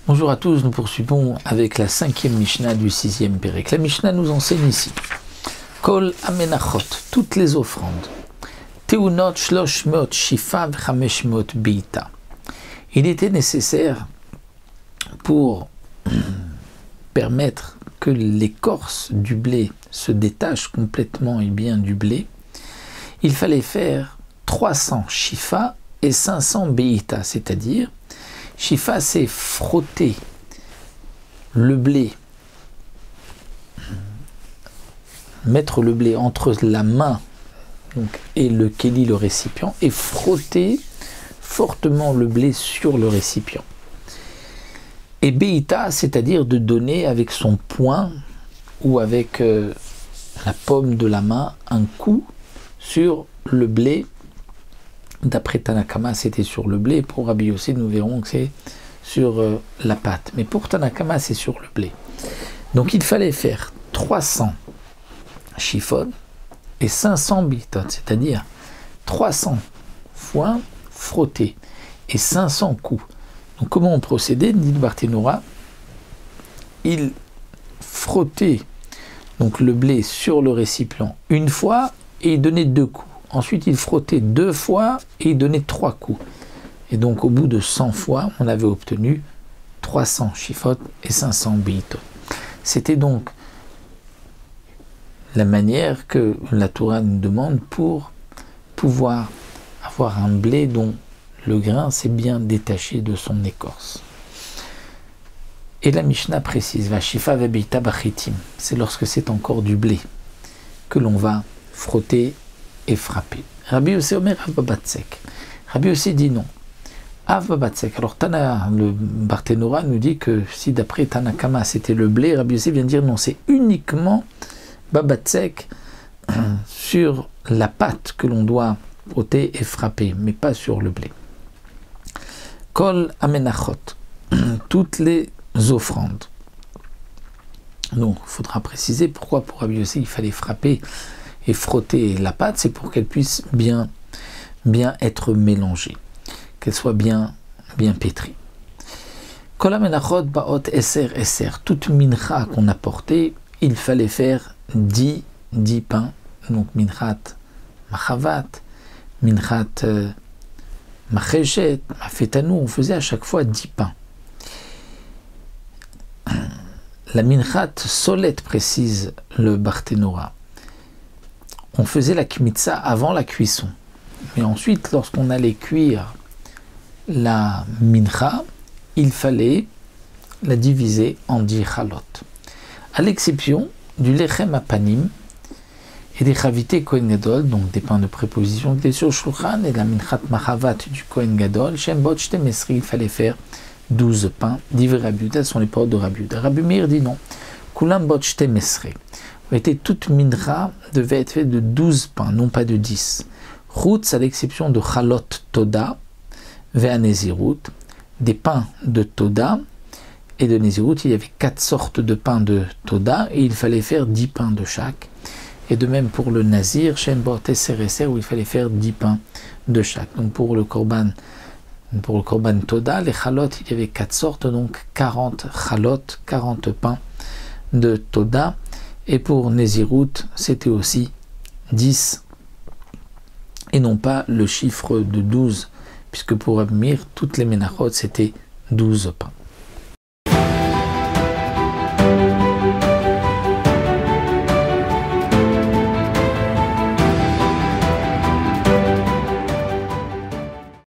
Bonjour à tous, nous poursuivons avec la 5e Mishnah du 6e Pérec. La Mishnah nous enseigne ici Kol amenachot, toutes les offrandes. Teunot shloshmot shifa v'chameshmot beita. Il était nécessaire pour permettre que l'écorce du blé se détache complètement et bien du blé, il fallait faire 300 shifa et 500 beita, c'est-à-dire shifa, c'est frotter le blé, mettre le blé entre la main et le kéli, le récipient, et frotter fortement le blé sur le récipient. Et beita, c'est-à-dire de donner avec son poing ou avec la paume de la main un coup sur le blé. D'après Tanakama, c'était sur le blé. Pour Rabbi Yossi, nous verrons que c'est sur la pâte. Mais pour Tanakama, c'est sur le blé. Donc il fallait faire 300 chiffons et 500 bitot, c'est-à-dire 300 fois frotter et 500 coups. Donc comment on procédait? Dit le Barthénora, il frottait donc le blé sur le récipient une fois et il donnait 2 coups. Ensuite, il frottait 2 fois et il donnait 3 coups. Et donc, au bout de 100 fois, on avait obtenu 300 shifot et 500 bitot. C'était donc la manière que la Torah nous demande pour pouvoir avoir un blé dont le grain s'est bien détaché de son écorce. Et la Mishnah précise, va shifa ve beita bachitim. C'est lorsque c'est encore du blé que l'on va frotter et frapper. Rabbi Yossi Omer Av Babatsek. Rabbi Yossi dit non. Av Babatsek. Alors le Barthénora nous dit que si d'après Tanakama c'était le blé, Rabbi Yossi vient de dire non, c'est uniquement Babatsek sur la pâte que l'on doit frotter et frapper, mais pas sur le blé. Kol amenachot. Toutes les offrandes. Donc il faudra préciser pourquoi pour Rabbi Yossi il fallait frapper et frotter la pâte, c'est pour qu'elle puisse bien être mélangée, qu'elle soit bien pétrie. Kol amenachot baot eser eser, toute mincha qu'on a portée, il fallait faire 10 pains, donc minchat machavat, minchat machejet, mafetanou, on faisait à chaque fois 10 pains. La minchat solet, précise le Barthénora. On faisait la kmitza avant la cuisson. Mais ensuite, lorsqu'on allait cuire la mincha, il fallait la diviser en 10 chalot. À l'exception du lechem apanim et des chavités Kohen Gadol, donc des pains de préposition, des sur shulchan et la minchat machavat du Kohen Gadol, shem bot shte mesri, il fallait faire 12 pains. Divrei Rabbi Yehuda, ce sont les paroles de Rabbi Yehuda. Rabbi Meir dit non. Kulam bot shte mesri. Toute mincha devait être faite de 12 pains, non pas de 10. Chutz, à l'exception de chalot toda, ve'anezirut, des pains de toda et de nezirut, il y avait 4 sortes de pains de toda et il fallait faire 10 pains de chaque. Et de même pour le nazir, shen bot eser eser, où il fallait faire 10 pains de chaque. Donc pour le korban toda, les chalot, il y avait 4 sortes, donc 40 chalot, 40 pains de toda. Et pour Nézirut, c'était aussi 10 et non pas le chiffre de 12, puisque pour Rabbi Meir, toutes les ménachot, c'était 12 pains.